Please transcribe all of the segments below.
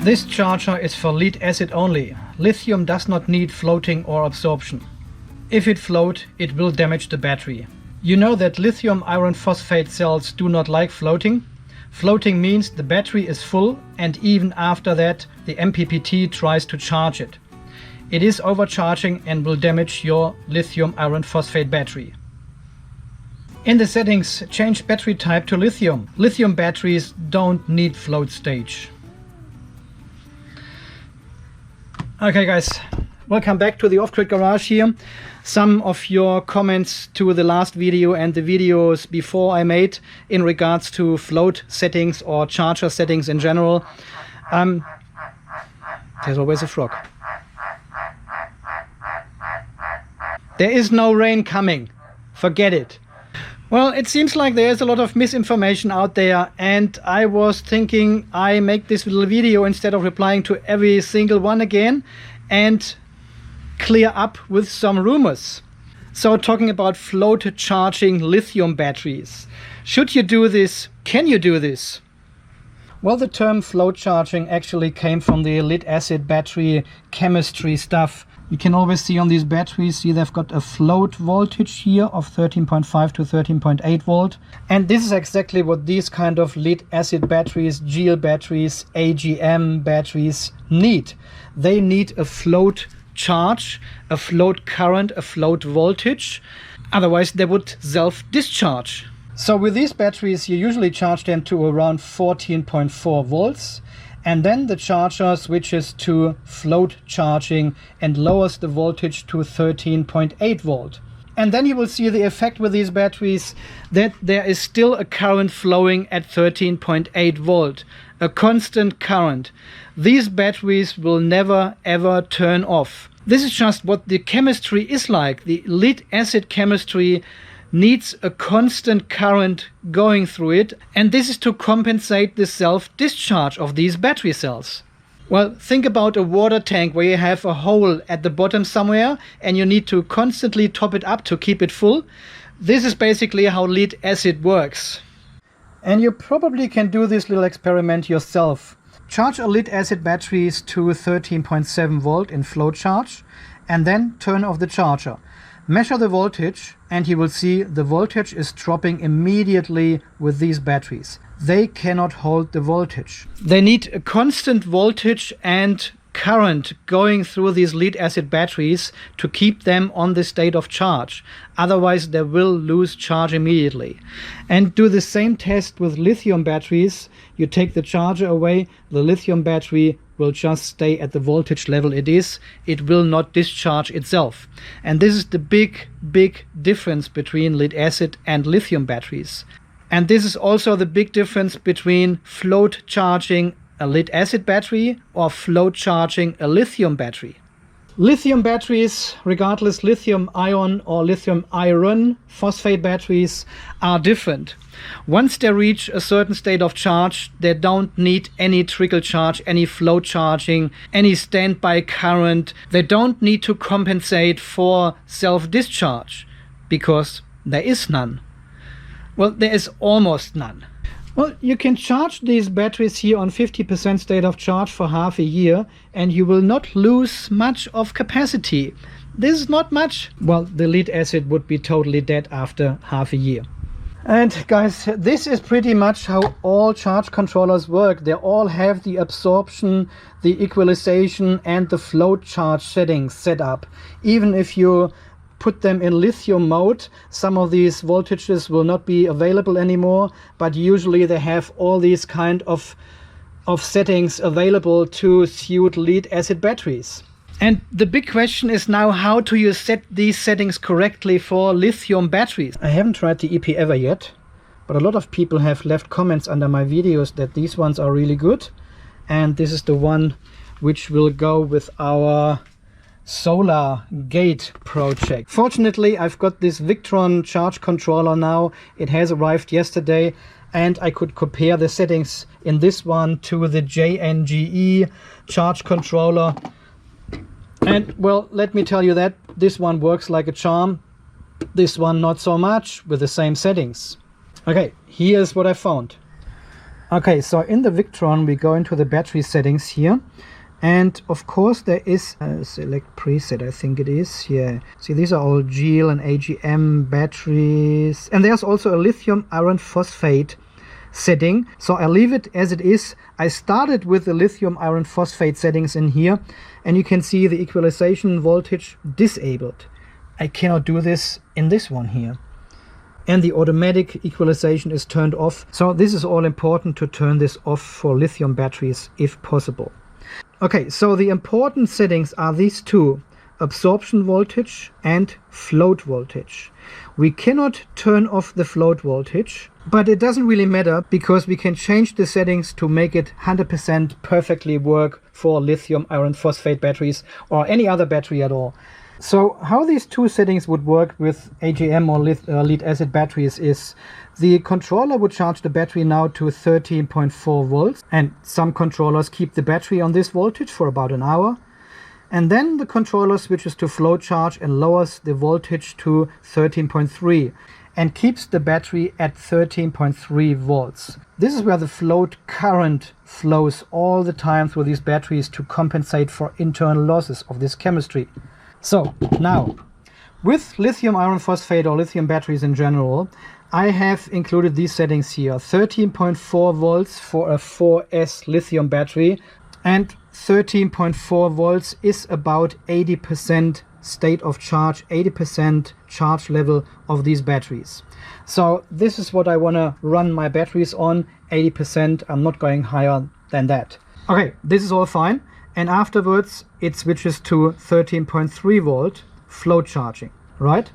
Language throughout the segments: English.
This charger is for lead acid only. Lithium does not need floating or absorption. If it floats, it will damage the battery. You know that lithium iron phosphate cells do not like floating. Floating means the battery is full and even after that the MPPT tries to charge it. It is overcharging and will damage your lithium iron phosphate battery. In the settings, change battery type to lithium. Lithium batteries don't need float stage. Okay guys, welcome back to the Off-Grid Garage here. Some of your comments to the last video and the videos before I made in regards to float settings or charger settings in general. There's always a frog. There is no rain coming. Forget it. Well, it seems like there's a lot of misinformation out there, and I was thinking I make this little video instead of replying to every single one again and clear up with some rumors. So talking about float charging lithium batteries. Should you do this? Can you do this? Well, the term float charging actually came from the lead acid battery chemistry stuff. You can always see on these batteries, see they've got a float voltage here of 13.5 to 13.8 volt. And this is exactly what these kind of lead acid batteries, GL batteries, AGM batteries need. They need a float charge, a float current, a float voltage. Otherwise they would self-discharge. So with these batteries you usually charge them to around 14.4 volts. And then the charger switches to float charging and lowers the voltage to 13.8 volt. And then you will see the effect with these batteries that there is still a current flowing at 13.8 volt, a constant current. These batteries will never ever turn off. This is just what the chemistry is like. The lead acid chemistry needs a constant current going through it, and this is to compensate the self-discharge of these battery cells. Well, think about a water tank where you have a hole at the bottom somewhere and you need to constantly top it up to keep it full. This is basically how lead acid works. And you probably can do this little experiment yourself. Charge a lead acid batteries to 13.7 volt in float charge and then turn off the charger. Measure the voltage and you will see the voltage is dropping immediately with these batteries. They cannot hold the voltage. They need a constant voltage and current going through these lead acid batteries to keep them on the state of charge. Otherwise they will lose charge immediately. And do the same test with lithium batteries. You take the charger away, the lithium battery will just stay at the voltage level it is. It will not discharge itself. And this is the big difference between lead acid and lithium batteries. And this is also the big difference between float charging a lead acid battery or float charging a lithium battery. Lithium batteries, regardless lithium ion or lithium iron phosphate batteries, are different. Once they reach a certain state of charge, they don't need any trickle charge, any float charging, any standby current. They don't need to compensate for self-discharge because there is none. Well, there is almost none. Well, you can charge these batteries here on 50% state of charge for half a year and you will not lose much of capacity. This is not much. Well, the lead acid would be totally dead after half a year. And guys, this is pretty much how all charge controllers work. They all have the absorption, the equalization and the float charge settings set up. Even if you put them in lithium mode, some of these voltages will not be available anymore, but usually they have all these kind of settings available to suit lead acid batteries. And the big question is now, how do you set these settings correctly for lithium batteries? I haven't tried the EP ever yet, but a lot of people have left comments under my videos that these ones are really good, and this is the one which will go with our solar gate project. Fortunately, I've got this Victron charge controller now. It has arrived yesterday and I could compare the settings in this one to the JNGE charge controller. And well, let me tell you that this one works like a charm. This one not so much, with the same settings. Okay, here's what I found. Okay, so in the Victron we go into the battery settings here, and of course there is a select preset, I think it is here. See, these are all GL and AGM batteries, and there's also a lithium iron phosphate setting, so I leave it as it is. I started with the lithium iron phosphate settings in here, and you can see the equalization voltage disabled. I cannot do this in this one here. And the automatic equalization is turned off. So this is all important to turn this off for lithium batteries if possible. Okay, so the important settings are these two: absorption voltage and float voltage. We cannot turn off the float voltage, but it doesn't really matter because we can change the settings to make it 100% perfectly work for lithium iron phosphate batteries or any other battery at all. So how these two settings would work with AGM or lead acid batteries is the controller would charge the battery now to 13.4 volts, and some controllers keep the battery on this voltage for about an hour, and then the controller switches to float charge and lowers the voltage to 13.3 and keeps the battery at 13.3 volts. This is where the float current flows all the time through these batteries to compensate for internal losses of this chemistry. So now, with lithium iron phosphate or lithium batteries in general, I have included these settings here: 13.4 volts for a 4S lithium battery, and 13.4 volts is about 80% state of charge, 80% charge level of these batteries. So this is what I want to run my batteries on, 80%. I'm not going higher than that. Okay, this is all fine. And afterwards it switches to 13.3 volt float charging, right?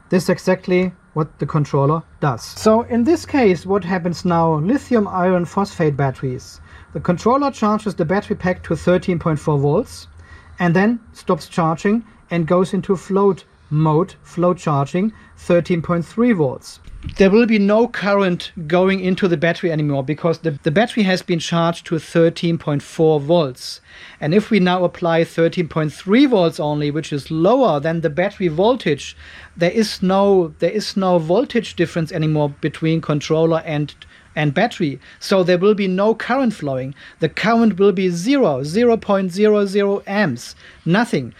This is exactly what the controller does. So in this case, what happens now? Lithium iron phosphate batteries. The controller charges the battery pack to 13.4 volts and then stops charging and goes into float mode, float charging, 13.3 volts. There will be no current going into the battery anymore because the battery has been charged to 13.4 volts. And if we now apply 13.3 volts only, which is lower than the battery voltage, there is no voltage difference anymore between controller and battery. So there will be no current flowing. The current will be 0.00 amps, nothing.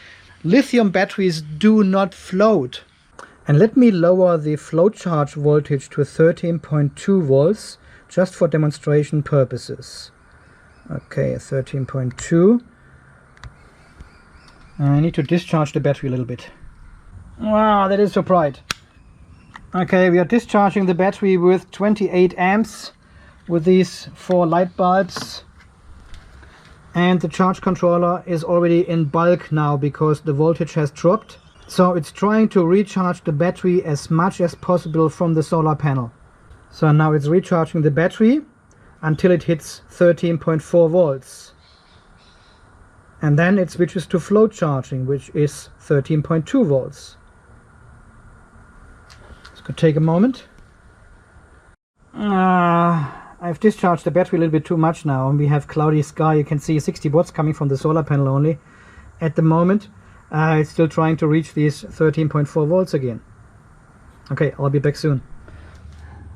Lithium batteries do not float. And let me lower the float charge voltage to 13.2 volts just for demonstration purposes. Okay, 13.2. I need to discharge the battery a little bit. Wow, that is so bright. Okay, we are discharging the battery with 28 amps with these 4 light bulbs. And the charge controller is already in bulk now because the voltage has dropped. So it's trying to recharge the battery as much as possible from the solar panel. So now it's recharging the battery until it hits 13.4 volts. And then it switches to float charging, which is 13.2 volts. This could take a moment. I've discharged the battery a little bit too much now, and we have cloudy sky. You can see 60 watts coming from the solar panel only at the moment. It's still trying to reach these 13.4 volts again. Okay, I'll be back soon.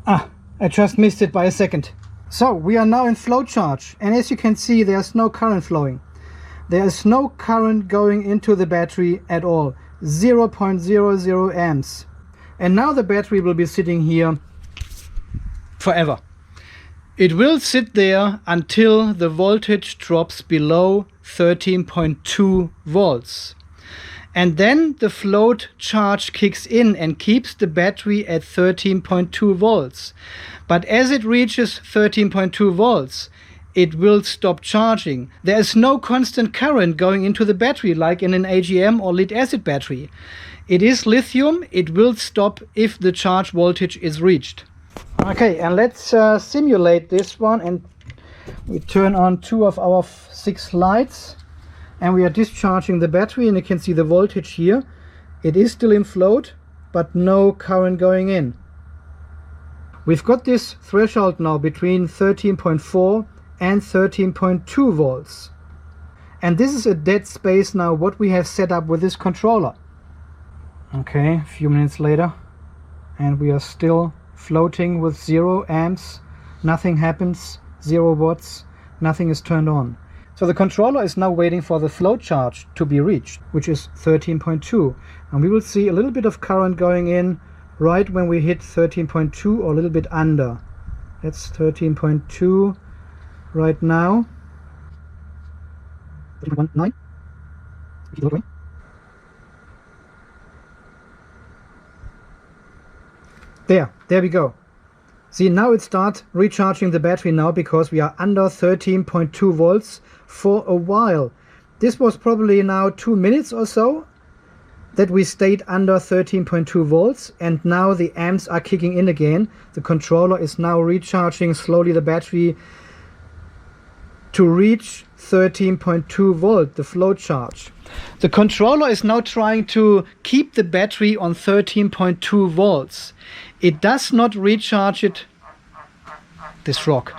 I just missed it by a second. So we are now in float charge, and as you can see, there's no current flowing. There is no current going into the battery at all. 0.00 amps. And now the battery will be sitting here forever. It will sit there until the voltage drops below 13.2 volts. And then the float charge kicks in and keeps the battery at 13.2 volts. But as it reaches 13.2 volts, it will stop charging. There is no constant current going into the battery like in an AGM or lead acid battery. It is lithium. It will stop if the charge voltage is reached. Okay, and let's simulate this one, and we turn on 2 of our 6 lights. And we are discharging the battery, and you can see the voltage here. It is still in float, but no current going in. We've got this threshold now between 13.4 and 13.2 volts. And this is a dead space now, what we have set up with this controller. Okay, a few minutes later, and we are still floating with 0 amps. Nothing happens. 0 watts, nothing is turned on. So the controller is now waiting for the float charge to be reached, which is 13.2. And we will see a little bit of current going in right when we hit 13.2 or a little bit under. That's 13.2 right now. 13.19. There we go. See, now it starts recharging the battery now, because we are under 13.2 volts for a while. This was probably now 2 minutes or so that we stayed under 13.2 volts, and now the amps are kicking in again. The controller is now recharging slowly the battery to reach 13.2 volt, the float charge. The controller is now trying to keep the battery on 13.2 volts. It does not recharge it, this frog.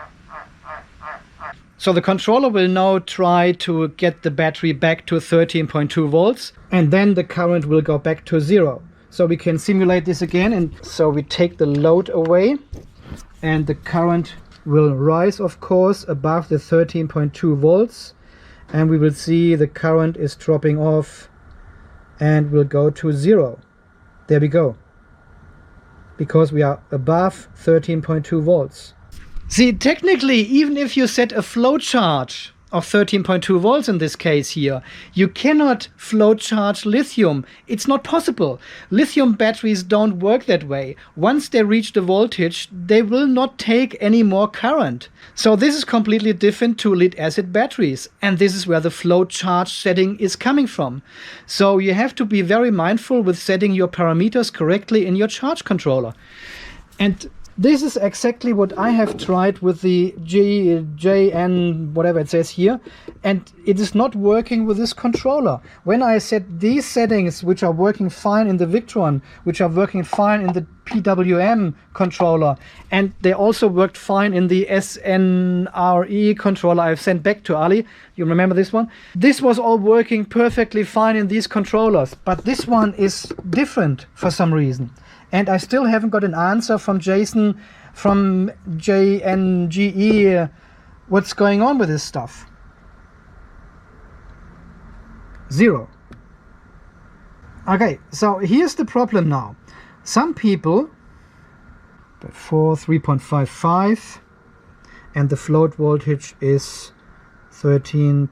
So the controller will now try to get the battery back to 13.2 volts, and then the current will go back to 0. So we can simulate this again, and so we take the load away, and the current will rise, of course, above the 13.2 volts, and we will see the current is dropping off and will go to 0. There we go, because we are above 13.2 volts. See, technically, even if you set a float charge of 13.2 volts in this case here, you cannot float charge lithium. It's not possible. Lithium batteries don't work that way. Once they reach the voltage, they will not take any more current. So this is completely different to lead acid batteries, and this is where the float charge setting is coming from. So you have to be very mindful with setting your parameters correctly in your charge controller. And this is exactly what I have tried with the JN, whatever it says here, and it is not working with this controller. When I set these settings, which are working fine in the Victron, which are working fine in the PWM controller, and they also worked fine in the SNRE controller I've sent back to Ali. You remember this one? This was all working perfectly fine in these controllers, but this one is different for some reason. And I still haven't got an answer from Jason from JNGE what's going on with this stuff. 0. Okay, so here's the problem now. Some people, 3.55, and the float voltage is 13.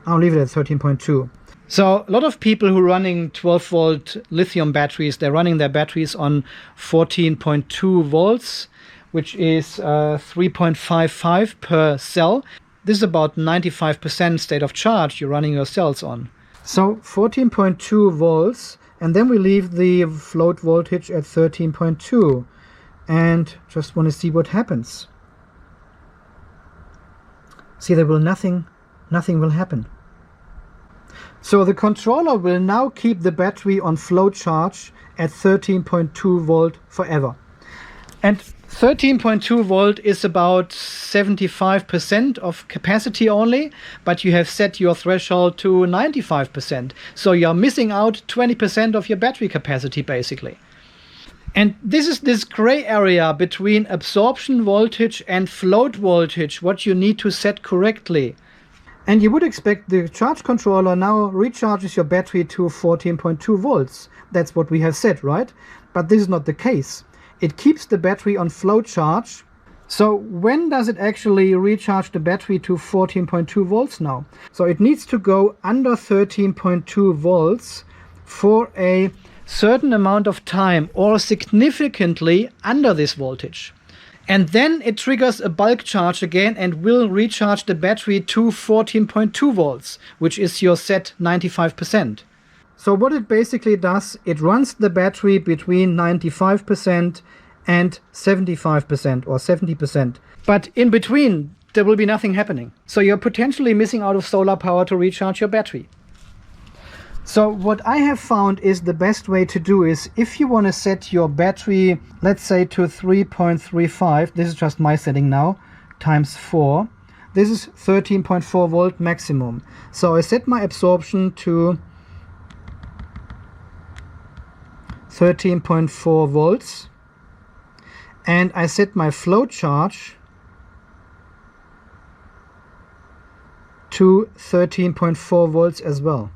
I'll leave it at 13.2. So a lot of people who are running 12-volt lithium batteries, they're running their batteries on 14.2 volts, which is 3.55 per cell. This is about 95% state of charge you're running your cells on. So 14.2 volts, and then we leave the float voltage at 13.2, and just want to see what happens. See, there will nothing will happen. So the controller will now keep the battery on float charge at 13.2 volt forever. And 13.2 volt is about 75% of capacity only, but you have set your threshold to 95%. So you're missing out 20% of your battery capacity basically. And this is this gray area between absorption voltage and float voltage, what you need to set correctly. And you would expect the charge controller now recharges your battery to 14.2 volts. That's what we have said, right? But this is not the case. It keeps the battery on float charge. So when does it actually recharge the battery to 14.2 volts now? So it needs to go under 13.2 volts for a certain amount of time, or significantly under this voltage. And then it triggers a bulk charge again and will recharge the battery to 14.2 volts, which is your set 95%. So what it basically does, it runs the battery between 95% and 75% or 70%. But in between, there will be nothing happening. So you're potentially missing out of solar power to recharge your battery. So what I have found is the best way to do is, if you want to set your battery, let's say to 3.35, this is just my setting now, times 4. This is 13.4 volt maximum. So I set my absorption to 13.4 volts. and I set my float charge to 13.4 volts as well.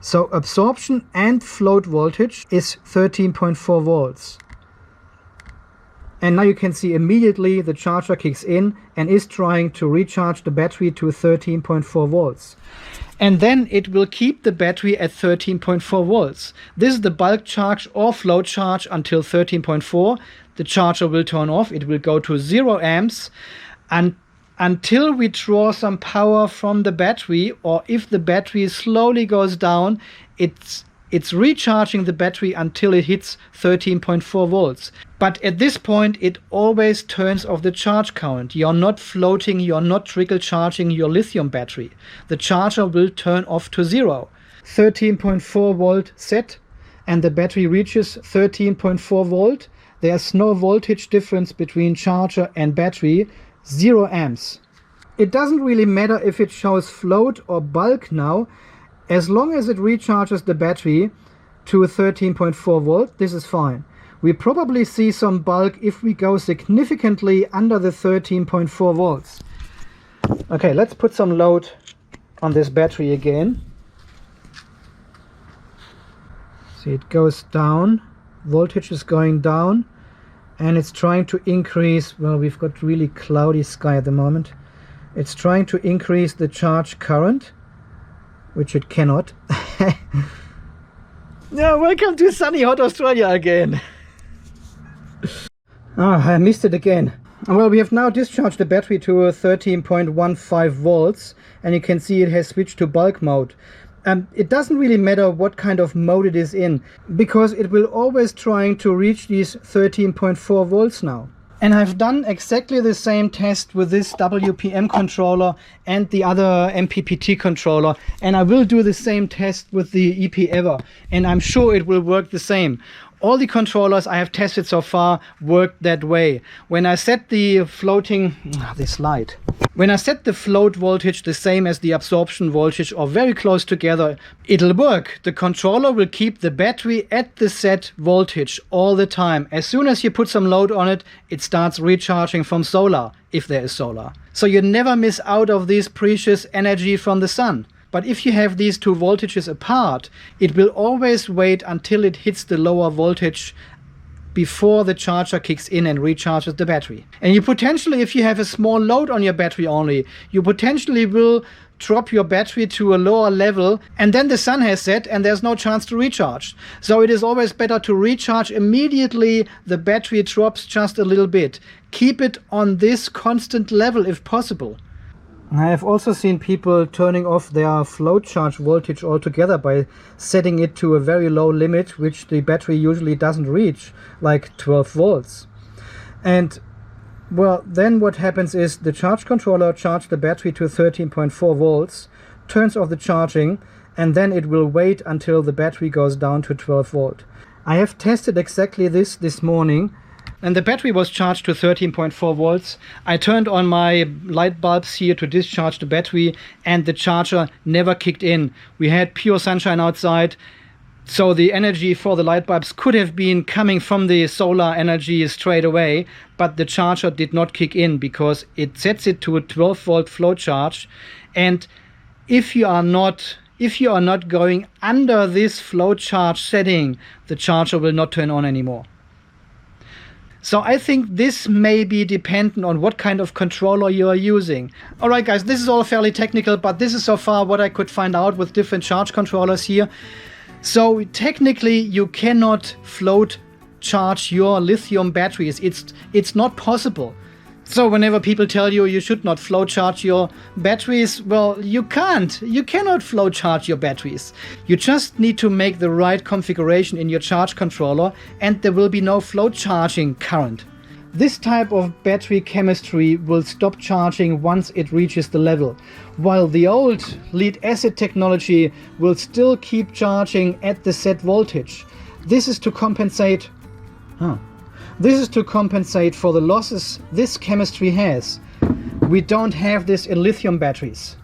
So absorption and float voltage is 13.4 volts. And now you can see immediately the charger kicks in and is trying to recharge the battery to 13.4 volts. And then it will keep the battery at 13.4 volts. This is the bulk charge or float charge until 13.4. The charger will turn off. It will go to 0 amps and until we draw some power from the battery, or if the battery slowly goes down, it's recharging the battery until it hits 13.4 volts. But at this point, it always turns off the charge current. You're not floating, you're not trickle charging your lithium battery. The charger will turn off to 0. 13.4 volt set, and the battery reaches 13.4 volt. There's no voltage difference between charger and battery. 0 amps. It doesn't really matter if it shows float or bulk now, as long as it recharges the battery to 13.4 volt, this is fine. We probably see some bulk if we go significantly under the 13.4 volts. Okay, let's put some load on this battery again. See, it goes down, voltage is going down. And it's trying to increase, well, we've got really cloudy sky at the moment. It's trying to increase the charge current, which it cannot. Yeah, welcome to sunny hot Australia again. I missed it again. Well, we have now discharged the battery to 13.15 volts, and you can see it has switched to bulk mode. It doesn't really matter what kind of mode it is in, because it will always trying to reach these 13.4 volts now. And I've done exactly the same test with this WPM controller and the other MPPT controller, and I will do the same test with the EP-Ever, and I'm sure it will work the same. All the controllers I have tested so far worked that way. When I set the floating, this light. When I set the float voltage the same as the absorption voltage or very close together, it'll work. The controller will keep the battery at the set voltage all the time. As soon as you put some load on it, it starts recharging from solar, if there is solar. So you never miss out of this precious energy from the sun. But if you have these two voltages apart, it will always wait until it hits the lower voltage before the charger kicks in and recharges the battery. And you potentially, if you have a small load on your battery only, you potentially will drop your battery to a lower level, and then the sun has set and there's no chance to recharge. So it is always better to recharge immediately the battery drops just a little bit. Keep it on this constant level if possible. I have also seen people turning off their float charge voltage altogether by setting it to a very low limit, which the battery usually doesn't reach, like 12 volts. And well, then what happens is the charge controller charges the battery to 13.4 volts, turns off the charging, and then it will wait until the battery goes down to 12 volt. I have tested exactly this morning, and the battery was charged to 13.4 volts. I turned on my light bulbs here to discharge the battery, and the charger never kicked in. We had pure sunshine outside, so the energy for the light bulbs could have been coming from the solar energy straight away, but the charger did not kick in because it sets it to a 12 volt float charge. And if you are not going under this float charge setting, the charger will not turn on anymore. So I think this may be dependent on what kind of controller you are using. Alright guys, this is all fairly technical, but this is so far what I could find out with different charge controllers here. So technically you cannot float charge your lithium batteries. It's not possible. So whenever people tell you you should not float charge your batteries, well, you can't. You cannot float charge your batteries. You just need to make the right configuration in your charge controller, and there will be no float charging current. This type of battery chemistry will stop charging once it reaches the level, while the old lead acid technology will still keep charging at the set voltage. This is to compensate for the losses this chemistry has. We don't have this in lithium batteries.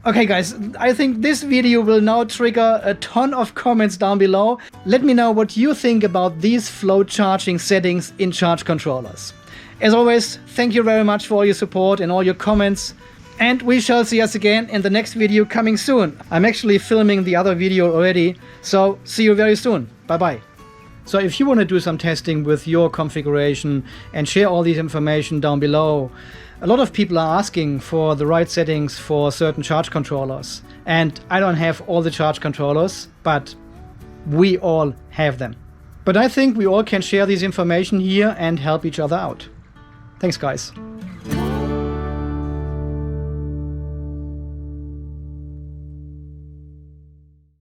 Okay guys, I think this video will now trigger a ton of comments down below. Let me know what you think about these flow charging settings in charge controllers. As always, thank you very much for all your support and all your comments. And we shall see us again in the next video coming soon. I'm actually filming the other video already, so see you very soon. Bye bye. So if you want to do some testing with your configuration and share all this information down below, a lot of people are asking for the right settings for certain charge controllers. And I don't have all the charge controllers, but we all have them. But I think we all can share this information here and help each other out. Thanks guys.